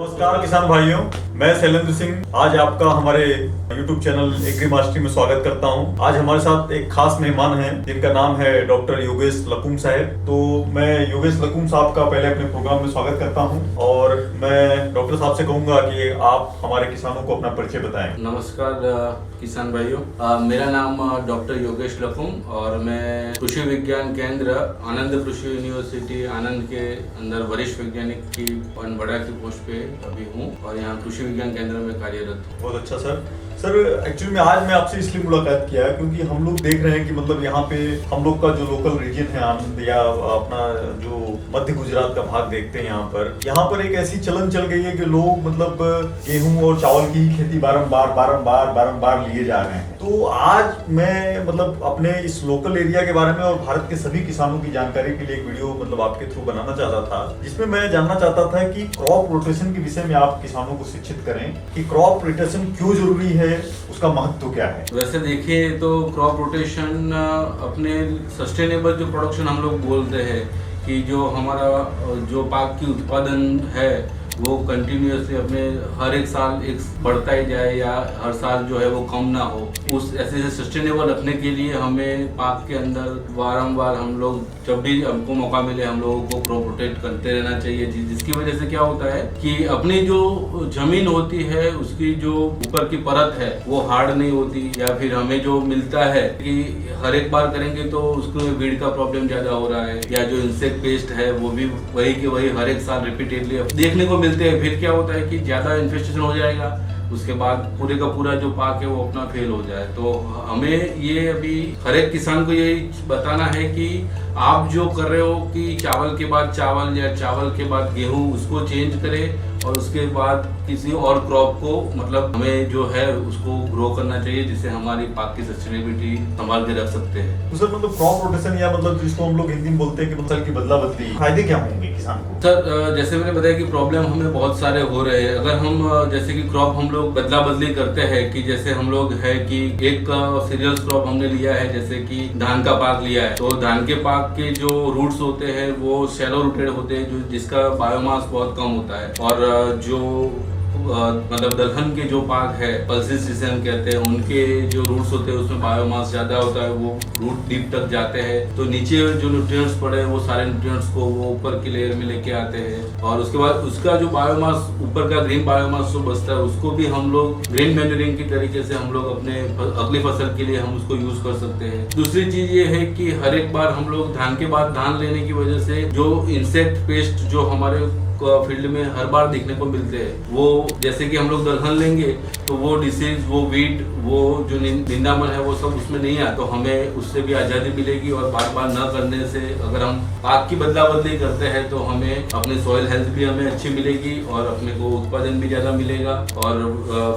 नमस्कार किसान भाइयों, मैं शैलेंद्र सिंह आज आपका हमारे YouTube चैनल एग्री मास्टरी में स्वागत करता हूं। आज हमारे साथ एक खास मेहमान हैं जिनका नाम है डॉक्टर योगेश लकुम साहब। तो मैं योगेश लकुम साहब का पहले अपने प्रोग्राम में स्वागत करता हूं और मैं डॉक्टर साहब से कहूंगा कि आप हमारे किसानों को अपना परिचय बताएं। नमस्कार किसान भाइयों, मेरा नाम डॉक्टर योगेश लकुम और मैं कृषि विज्ञान केंद्र आनंद कृषि यूनिवर्सिटी आनंद के अंदर वरिष्ठ वैज्ञानिक की बड़ा की पोस्ट पे अभी हूँ और यहाँ कृषि विज्ञान केंद्र में कार्यरत हूँ। बहुत अच्छा सर एक्चुअली में आज मैं आपसे इसलिए मुलाकात किया है क्योंकि हम लोग देख रहे हैं कि मतलब यहाँ पे हम लोग का जो लोकल रीजन है आनंद या अपना जो मध्य गुजरात का भाग देखते हैं, यहाँ पर एक ऐसी चलन चल गई है कि लोग मतलब गेहूं और चावल की खेती बारंबार लिए जा रहे हैं। तो आज मैं मतलब अपने इस लोकल एरिया के बारे में और भारत के सभी किसानों की जानकारी के लिए एक वीडियो मतलब आपके थ्रू बनाना चाहता था, जिसमें मैं जानना चाहता था कि क्रॉप रोटेशन के विषय में आप किसानों को शिक्षित करें कि क्रॉप रोटेशन क्यों जरूरी है, उसका महत्व क्या है। वैसे देखिए तो क्रॉप रोटेशन अपने सस्टेनेबल जो प्रोडक्शन हम लोग बोलते हैं कि जो हमारा जो पाक की उत्पादन है वो कंटिन्यूअसली अपने हर एक साल एक बढ़ता ही जाए या हर साल जो है वो कम ना हो, उस ऐसे सस्टेनेबल रखने के लिए हमें पाक के अंदर बारंबार हम लोग जब भी हमको मौका मिले हम लोगों को क्रॉप रोटेट करते रहना चाहिए, जिसकी वजह से क्या होता है कि अपनी जो जमीन होती है उसकी जो ऊपर की परत है वो हार्ड नहीं होती या फिर हमें जो मिलता है कि हर एक बार करेंगे तो उसको वीड का प्रॉब्लम ज्यादा हो रहा है या जो इंसेक्ट पेस्ट है वो भी वही के वही हर एक साल रिपीटेडली देखने को मिलते हैं। फिर क्या होता है कि ज्यादा इन्फेस्टेशन हो जाएगा, उसके बाद पूरे का पूरा जो पाक है वो अपना फेल हो जाए। तो हमें ये अभी हर एक किसान को यही बताना है कि आप जो कर रहे हो कि चावल के बाद चावल या चावल के बाद गेहूं उसको चेंज करें और उसके बाद किसी और क्रॉप को मतलब हमें जो है उसको ग्रो करना चाहिए जिससे हमारी पाक की सस्टेनेबिलिटी संभाल के रख सकते हैं। तो सर मतलब क्रॉप रोटेशन या मतलब जिसको हम लोग हिंदी में बोलते हैं कि फसल की बदला बदली, फायदे क्या होंगे किसान को? सर जैसे मैंने बताया कि प्रॉब्लम हमें बहुत सारे हो रहे हैं। अगर हम जैसे कि क्रॉप हम लोग बदला बदली करते हैं कि जैसे हम लोग है कि एक सीरियल्स क्रॉप हमने लिया है जैसे कि धान का पाक लिया है, तो धान के पाक के जो रूट्स होते हैं वो शैलो रूटेड होते हैं जो जिसका बायोमास बहुत कम होता है और जो मतलब दलहन के जो पाक है पल्सेस जिसे हम कहते हैं उनके जो रूट्स होते हैं उसमें बायोमास ज्यादा होता है, वो रूट डीप तक जाते हैं तो नीचे जो न्यूट्रिएंट्स पड़े वो सारे न्यूट्रिएंट्स को वो ऊपर की लेयर में लेके आते हैं और उसके बाद उसका जो बायोमास ऊपर का ग्रीन बायोमास जो बचता है उसको भी हम लोग ग्रीन मैन्यूरिंग की तरीके से हम लोग अपने अगली फसल के लिए हम उसको यूज कर सकते हैं। दूसरी चीज ये है कि हर एक बार हम लोग धान के बाद धान लेने की वजह से जो इंसेक्ट पेस्ट जो हमारे फील्ड में हर बार देखने को मिलते हैं वो जैसे कि हम लोग दलहन लेंगे तो वो डिसीज वो वीट वो जो निंदामन है वो सब उसमें नहीं आता, तो हमें उससे भी आज़ादी मिलेगी और बार बार न करने से अगर हम पाक की बदला बदली करते हैं तो हमें अपने सॉइल हेल्थ भी हमें अच्छी मिलेगी और अपने को उत्पादन भी ज़्यादा मिलेगा और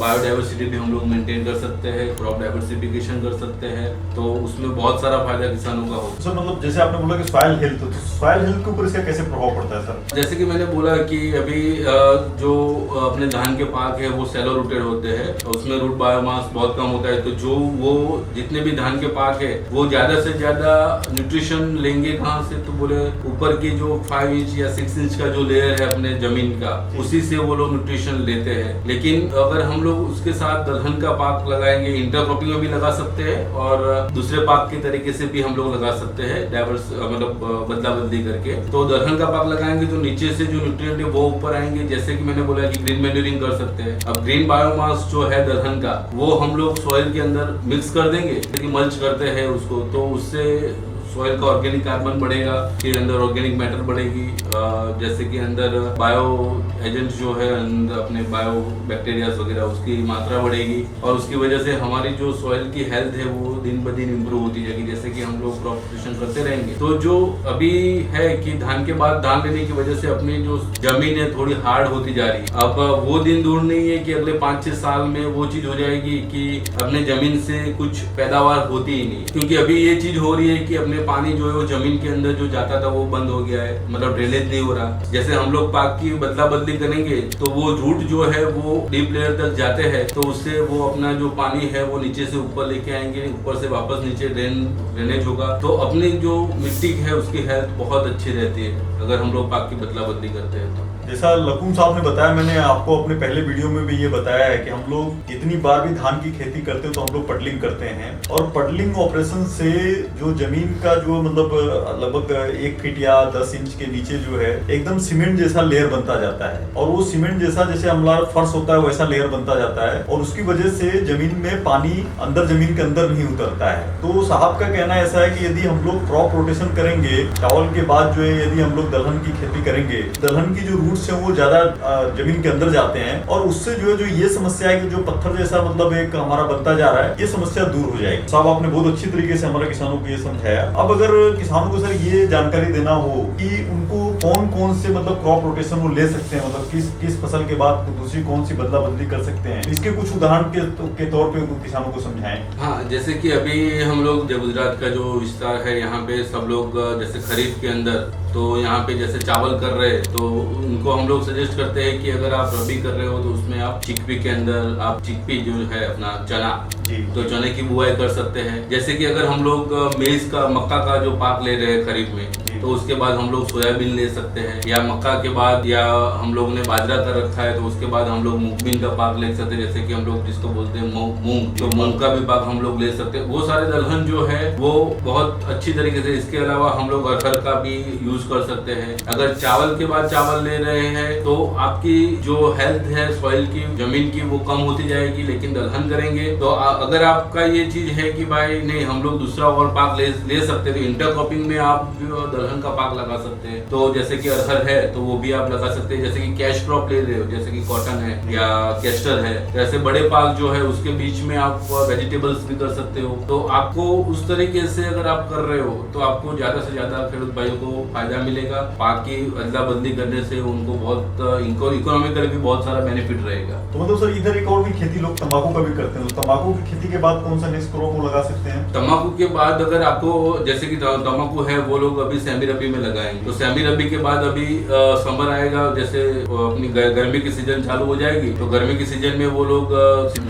बायोडाइवर्सिटी भी हम लोग मेंटेन कर सकते हैं, क्रॉप डाइवर्सिफिकेशन कर सकते हैं, तो उसमें बहुत सारा फायदा किसानों का होगा। सर मतलब जैसे आपने बोला कि सॉइल हेल्थ, तो सॉइल हेल्थ के ऊपर इसका कैसे प्रभाव पड़ता है सर? जैसे कि मैंने बोला कि अभी जो अपने धान के पाक है वो सेलो रूटेड होते हैं, उसमें रूट बायोमास बहुत कम होता है, तो जो वो जितने भी धान के पाक है वो ज्यादा से ज्यादा न्यूट्रिशन लेंगे कहाँ से, तो बोले ऊपर की जो 5 इंच या 6 इंच का जो लेयर है अपने जमीन का उसी से वो लोग न्यूट्रिशन लेते हैं। लेकिन अगर हम लोग उसके साथ दलहन का पाक लगाएंगे, इंटरक्रॉपिंग में भी लगा सकते हैं और दूसरे पाक के तरीके से भी हम लोग लगा सकते हैं डाइवर्स मतलब बदला बदली करके। तो दलहन का पाक लगाएंगे तो नीचे से जो न्यूट्रिएंट है वो ऊपर आएंगे, जैसे कि मैंने बोला कि ग्रीन मैन्यूरिंग कर सकते हैं। अब ग्रीन बायोमास जो है दलहन का वो हम लोग सॉइल के अंदर मिक्स कर देंगे, लेकिन मल्च करते हैं उसको, तो उससे सॉइल का ऑर्गेनिक कार्बन बढ़ेगा, फिर अंदर ऑर्गेनिक मैटर बढ़ेगी, जैसे कि अंदर बायो एजेंट जो है अपने बायो बैक्टीरिया वगैरह उसकी मात्रा बढ़ेगी और उसकी वजह से हमारी जो सॉइल की हेल्थ है वो दिन ब दिन इम्प्रूव होती जाएगी। जैसे कि हम लोग क्रॉप रोटेशन करते रहेंगे तो जो अभी है कि धान के बाद धान लेने की वजह से अपनी जो जमीन है थोड़ी हार्ड होती जा रही है। अब वो दिन दूर नहीं है कि अगले 5-6 साल में वो चीज हो जाएगी कि अपने जमीन से कुछ पैदावार होती ही नहीं, क्योंकि अभी ये चीज हो रही है कि अपने में पानी जो है वो जमीन के अंदर जो जाता था वो बंद हो गया है, मतलब ड्रेनेज नहीं हो रहा। जैसे हम लोग पार्क की बदला बदली करेंगे तो वो रूट जो है वो डीप लेयर तक जाते हैं, तो उससे वो अपना जो पानी है वो नीचे से ऊपर लेके आएंगे, ऊपर से वापस नीचे ड्रेनेज होगा, तो अपनी जो मिट्टी है उसकी हेल्थ बहुत अच्छी रहती है अगर हम लोग पार्क की बदला बदली करते हैं तो। जैसा लकुम साहब ने बताया, मैंने आपको अपने पहले वीडियो में भी ये बताया है कि हम लोग जितनी बार भी धान की खेती करते हैं तो हम लोग पडलिंग करते हैं, और पडलिंग ऑपरेशन से जो जमीन का जो मतलब लगभग 1 फीट या 10 इंच के नीचे जो है एकदम सीमेंट जैसा लेयर बनता जाता है, और वो सीमेंट जैसा जैसे हमारा फर्श होता है वैसा लेयर बनता जाता है, और उसकी वजह से जमीन में पानी अंदर जमीन के अंदर नहीं उतरता है। तो साहब का कहना ऐसा है कि यदि हम लोग क्रॉप रोटेशन करेंगे, चावल के बाद जो है यदि हम लोग दलहन की खेती करेंगे, दलहन की जो रूट्स है वो ज्यादा जमीन के अंदर जाते हैं, और उससे जो है जो ये समस्या है कि जो पत्थर जैसा मतलब एक हमारा बनता जा रहा है, ये समस्या दूर हो जाएगी। साहब आपने बहुत अच्छी तरीके से हमारे किसानों को ये समझाया। अब अगर किसानों को सर ये जानकारी देना हो कि उनको कौन कौन से मतलब क्रॉप रोटेशन वो ले सकते हैं, मतलब किस फसल के बाद दूसरी कौन सी बदला बदली कर सकते हैं, इसके कुछ उदाहरण के तौर पे किसानों को समझाएं। हाँ, जैसे कि अभी हम लोग जो गुजरात का जो विस्तार है यहाँ पे सब लोग जैसे खरीफ के अंदर तो यहाँ पे जैसे चावल कर रहे हैं, तो उनको हम लोग सजेस्ट करते हैं कि अगर आप रबी कर रहे हो तो उसमें आप चिकपी के अंदर आप चिकपी जो है अपना चना, तो चने की बुआई कर सकते हैं। जैसे कि अगर हम लोग मेज का मक्का का जो पाक ले रहे हैं खरीफ में, तो उसके बाद हम लोग सोयाबीन ले सकते हैं, या मक्का के बाद या हम लोग ने बाजरा कर रखा है तो उसके बाद हम लोग मूंगबीन का पाक ले सकते हैं, जैसे कि हम लोग जिसको बोलते हैं मूंग, तो मूंग का भी पाक हम लोग ले सकते हैं। वो सारे दलहन जो है वो बहुत अच्छी तरीके से, इसके अलावा हम लोग अरहर का भी यूज कर सकते हैं। अगर चावल के बाद चावल ले रहे हैं तो आपकी जो हेल्थ है सॉइल की, जमीन की, वो कम होती जाएगी, लेकिन दलहन करेंगे तो अगर आपका ये चीज है कि भाई नहीं हम लोग दूसरा और पाक ले सकते हैं, तो इंटरक्रॉपिंग में आप दलहन का पाक लगा सकते हैं। तो जैसे कि अरहर है तो वो भी आप लगा सकते हैं, जैसे कि कैश क्रॉप ले रहे हो जैसे कि कॉटन है या कैस्टर है, ऐसे बड़े पाक जो है उसके बीच में आप वेजिटेबल्स भी कर सकते हो। तो आपको उस तरीके से अगर आप कर रहे हो तो आपको ज्यादा से ज्यादा खेडूत भाइयों को फायदा मिलेगा। पाक की अदला बदली करने से उनको बहुत इकोनॉमिकल भी बहुत सारा बेनिफिट रहेगा। तो मतलब सर इधर एक और भी खेती लोग तंबाकू का भी करते हैं, तो तंबाकू की खेती के बाद कौन सा नेक्स्ट क्रॉप को लगा सकते हैं? तंबाकू के बाद अगर आपको जैसे कि तंबाकू है वो लोग अभी सेमी रबी में लगाएंगे, तो सेमी रबी के बाद अभी समर आएगा, जैसे अपनी गर्मी की सीजन चालू हो जाएगी, तो गर्मी की सीजन में वो लोग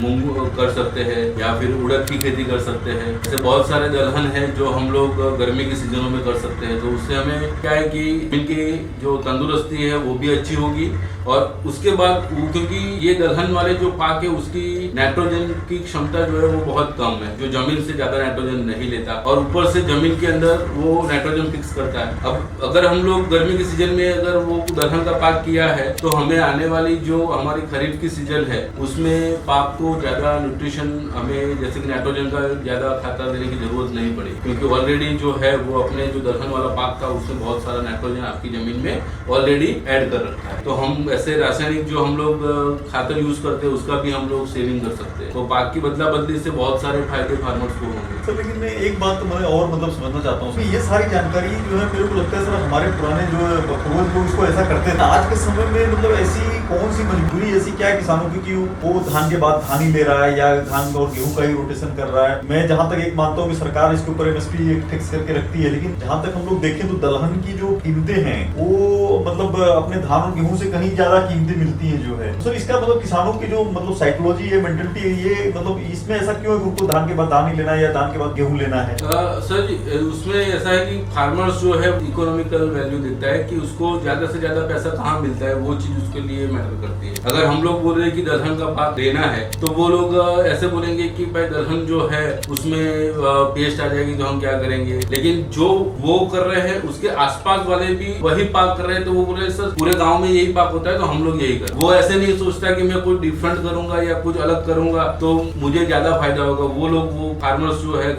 मूंग कर सकते हैं या फिर उड़द की खेती कर सकते हैं। ऐसे बहुत सारे दलहन है जो हम लोग गर्मी की सीजनों में कर सकते हैं। तो उससे हमें क्या है कि इनकी जो तंदुरुस्ती है वो भी अच्छी होगी, और उसके बाद क्योंकि ये दलहन वाले जो पाक है उसकी नाइट्रोजन की क्षमता जो है वो बहुत कम है, जो जमीन से ज्यादा नाइट्रोजन नहीं लेता, और ऊपर से जमीन के अंदर वो नाइट्रोजन फिक्स करता है। अब अगर हम लोग गर्मी की सीजन में अगर वो दलहन का पाक किया है तो हमें आने वाली जो हमारी खरीफ की सीजन है उसमें पाक को ज्यादा न्यूट्रिशन हमें जैसे कि नाइट्रोजन का ज्यादा खाता देने की जरूरत नहीं पड़ी, क्योंकि ऑलरेडी जो है वो अपने जो दलहन वाला पाक था उसमें बहुत सारा नाइट्रोजन आपकी जमीन में ऑलरेडी ऐड कर रखा है। तो हम ऐसे रासायनिक जो हम लोग खातर यूज करते हैं उसका भी हम लोग सेविंग कर सकते हैं। तो पाक की बदला बदली से बहुत सारे फायदे फार्मर्स को होंगे। सर लेकिन मैं एक बात तो मैं और मतलब समझना चाहता हूँ, ये सारी जानकारी जो है मेरे को लगता है सर हमारे पुराने जो पूर्वज लोग इसको ऐसा करते थे, आज के समय में मतलब ऐसी कौन सी मजबूरी ऐसी क्या है किसानों की कि वो धान के बाद धान ही ले रहा है या धान और गेहूं का ही रोटेशन कर रहा है? मैं जहां तक एक मानता हूँ कि सरकार इसके ऊपर एमएसपी फिक्स करके रखती है, लेकिन जहां तक हम लोग देखें तो दलहन की जो कीमतें हैं वो मतलब अपने धान और गेहूं से कहीं ज्यादा कीमतें मिलती है जो है। सर इसका मतलब किसानों की जो मतलब साइकोलॉजी है, मेंटलिटी है, ये मतलब इसमें ऐसा क्यों है कि उनको धान के बाद धान ही लेना है या धान के बाद गेहूं लेना है? सर उसमें ऐसा है कि फार्मर्स जो है इकोनॉमिकल वैल्यू देखता है कि उसको ज्यादा से ज्यादा पैसा कहाँ मिलता है, वो चीज उसके लिए मैटर करती है। अगर हम लोग बोल रहे हैं कि दलहन का पाक देना है तो वो लोग ऐसे बोलेंगे कि भाई दलहन जो है उसमें पेस्ट आ जाएगी तो हम क्या करेंगे, लेकिन जो वो कर रहे हैं उसके आसपास वाले भी वही पाक कर रहे हैं, तो वो बोल रहे हैं सर पूरे गाँव में यही पाक होता है तो हम लोग यही कर। वो ऐसे नहीं सोचता कि मैं कुछ डिफरेंट करूंगा या कुछ अलग करूंगा तो मुझे ज्यादा फायदा होगा। वो लोग वो फार्मर्स जो है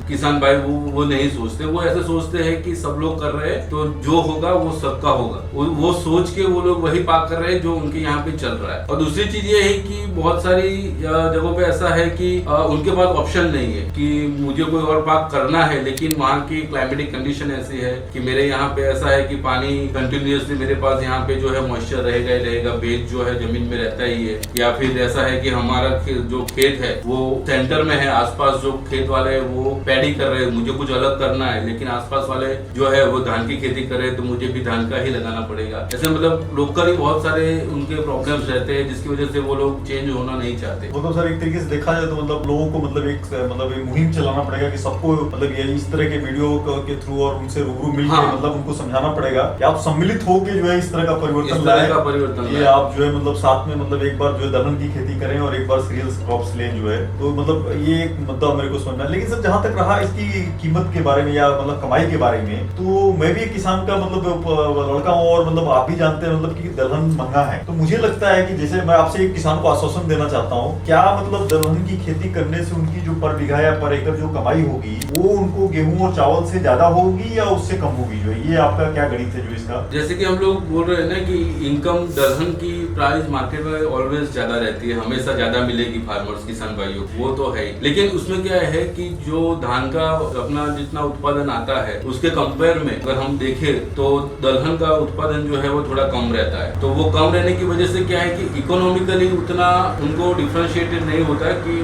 किसान भाई वो नहीं सोचते, वो ऐसे सोचते हैं कि सब लोग कर रहे हैं तो जो होगा वो सबका होगा, वो सोच के वो लोग वही पाक कर रहे हैं जो उनके यहाँ पे चल रहा है। और दूसरी चीज ये है कि बहुत सारी जगहों पे ऐसा है कि उनके पास ऑप्शन नहीं है कि मुझे कोई और पाक करना है, लेकिन वहाँ की क्लाइमेटिक कंडीशन ऐसी है कि मेरे यहाँ पे ऐसा है कि पानी कंटिन्यूअसली मेरे पास यहाँ पे जो है मॉइस्चर रहेगा ही रहेगा, भेज जो है जमीन में रहता ही है। या फिर ऐसा है कि हमारा जो खेत है वो सेंटर में है, आसपास जो खेत वाले है वो पैडी कर रहे हैं, मुझे कुछ अलग करना है, लेकिन आसपास वाले जो है वो धान की खेती कर रहे हैं तो मुझे भी धान का ही लगाना पड़ेगा। ऐसे मतलब लोकली बहुत सारे उनके प्रॉब्लम्स रहते हैं जिसकी वजह से वो लोग चेंज होना नहीं चाहते। वो तो सर एक तरीके से देखा जाए तो मतलब लोगों को मतलब एक मुहिम चलाना पड़ेगा कि सबको मतलब ये इस तरह के वीडियो के थ्रू और उनसे रूबरू मिलकर मतलब उनको समझाना पड़ेगा कि आप सम्मिलित होकर जो है इस तरह का परिवर्तन लाएं। ये आप जो है मतलब साथ में मतलब एक बार जो है दलहन की खेती करें और एक बार सीरियल्स क्रॉप्स लें जो है, तो मतलब ये एक मुद्दा मेरे को समझना है। लेकिन सर जहाँ तक रहा इसकी कीमत के बारे में या मतलब कमाई के बारे में, तो मैं भी एक किसान का मतलब लड़का हूँ और मतलब आप भी जानते हैं मतलब कि दलहन महंगा है। तो मुझे लगता है कि जैसे मैं आपसे एक किसान को आश्वासन देना चाहता हूँ, क्या मतलब दलहन की खेती करने से उनकी जो पर बीघा या पर एकड़ जो कमाई होगी वो उनको गेहूं और चावल से ज्यादा होगी या उससे कम होगी? जो ये आपका क्या गणित है जो इसका? जैसे कि हम लोग बोल रहे हैं ना कि इनकम दलहन की प्राइस मार्केट में ऑलवेज ज्यादा रहती है, हमेशा ज्यादा मिलेगी फार्मर्स किसान भाइयों, वो तो है ही। लेकिन उसमें क्या है कि जो धान का अपना जितना उत्पादन आता है उसके कंपेयर में अगर हम देखें तो दलहन का उत्पादन जो है वो थोड़ा कम रहता है। तो वो कम रहने की वजह से क्या है कि इकोनॉमिकली उतना उनको डिफरेंशिएटेड नहीं होता है कि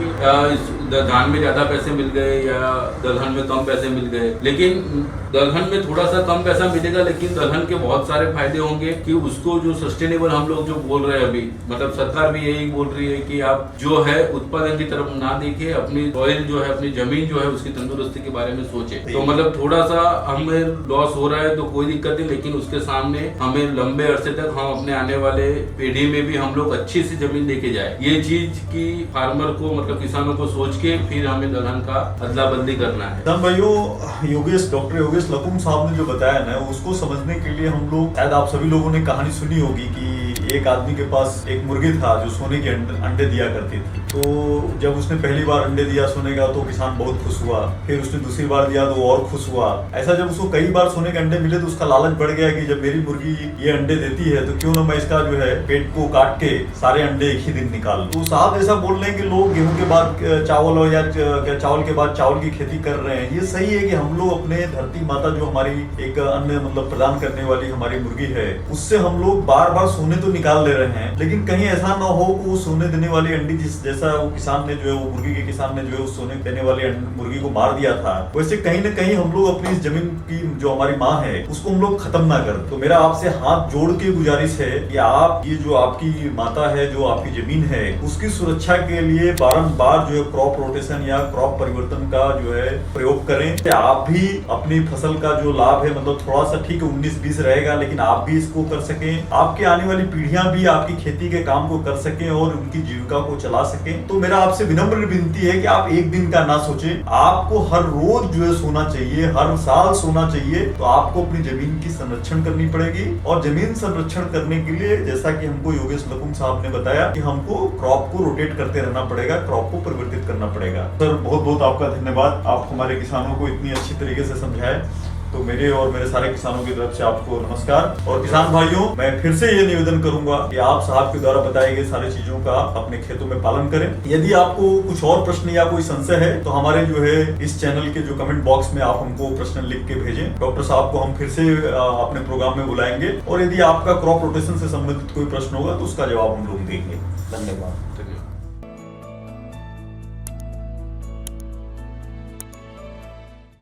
धान में ज्यादा पैसे मिल गए या दलहन में कम पैसे मिल गए। लेकिन दलहन में थोड़ा सा कम पैसा मिलेगा, लेकिन दलहन के बहुत सारे फायदे होंगे कि उसको जो सस्टेनेबल हम लोग जो बोल रहे हैं अभी, मतलब सरकार भी यही बोल रही है कि आप जो है उत्पादन की तरफ ना देखिए, अपनी सॉइल जो है अपनी जमीन जो है उसकी तंदुरुस्ती के बारे में सोचे। तो मतलब थोड़ा सा हमें लॉस हो रहा है तो कोई दिक्कत नहीं, लेकिन उसके सामने हमें लंबे अरसे तक हम अपने आने वाले पीढ़ी में भी हम लोग अच्छी सी जमीन लेके जाए, ये चीज की फार्मर को मतलब किसानों को सोच के फिर हमें दलहन का अदला बदली करना है। किसान भाइयों, डॉक्टर योगेश लकुम साहब ने जो बताया ना उसको समझने के लिए हम लोग, शायद आप सभी लोगों ने कहानी सुनी होगी कि एक आदमी के पास एक मुर्गी था जो सोने के अंडे दिया करती थी। तो जब उसने पहली बार अंडे दिया सोने का तो किसान बहुत खुश हुआ, फिर उसने दूसरी बार दिया तो और खुश हुआ। ऐसा जब उसको कई बार सोने के अंडे मिले तो उसका लालच बढ़ गया कि जब मेरी मुर्गी ये अंडे देती है तो क्यों ना मैं इसका जो है पेट को काट के सारे अंडे एक ही दिन निकाल लूं। तो साहब ऐसा बोल रहे हैं कि लोग गेहूं के बाद चावल या चावल के बाद चावल की खेती कर रहे हैं। ये सही है कि हम लोग अपने धरती माता जो हमारी एक अन्न मतलब प्रदान करने वाली हमारी मुर्गी है उससे हम लोग बार बार सोने तो निकाल ले रहे हैं, लेकिन कहीं ऐसा ना हो कि वो सोने देने वाली अंडी जैसा वो किसान ने जो है वो मुर्गी के किसान ने जो है उस सोने देने वाली मुर्गी को मार दिया था, वैसे कहीं ना कहीं हम लोग अपनी इस जमीन की जो हमारी माँ है उसको हम लोग खत्म ना कर। तो मेरा आपसे हाथ जोड़ के गुजारिश है कि आप ये जो आपकी माता है, जो आपकी जमीन है, उसकी सुरक्षा के लिए बारंबार जो है क्रॉप रोटेशन या क्रॉप परिवर्तन का जो है प्रयोग करें। आप भी अपनी फसल का जो लाभ है मतलब थोड़ा सा ठीक है 19-20 रहेगा, लेकिन आप भी इसको कर सकें, आपके आने वाली पीढ़ियां भी आपकी खेती के काम को कर सकें और उनकी जीविका को चला सकें। तो मेरा आपसे विनम्र विनती है कि आप एक दिन का ना सोचें, आपको हर रोज जो है सोना चाहिए, हर साल सोना चाहिए। तो आपको अपनी जमीन की संरक्षण करनी पड़ेगी और जमीन संरक्षण करने के लिए जैसा कि हमको योगेश लकुम साहब ने बताया कि हमको क्रॉप को रोटेट करते रहना पड़ेगा, क्रॉप को परिवर्तित करना पड़ेगा। सर बहुत बहुत आपका धन्यवाद, आप हमारे किसानों को इतनी अच्छी तरीके से समझाए। तो मेरे और मेरे सारे किसानों की तरफ से आपको नमस्कार। और किसान भाइयों, मैं फिर से ये निवेदन करूंगा कि आप साहब के द्वारा बताई गई सारी चीजों का अपने खेतों में पालन करें। यदि आपको कुछ और प्रश्न या कोई संशय है तो हमारे जो है इस चैनल के जो कमेंट बॉक्स में आप हमको प्रश्न लिख के भेजें। डॉक्टर साहब को हम फिर से अपने प्रोग्राम में बुलाएंगे और यदि आपका क्रॉप रोटेशन से संबंधित कोई प्रश्न होगा तो उसका जवाब हम लोग देंगे। धन्यवाद।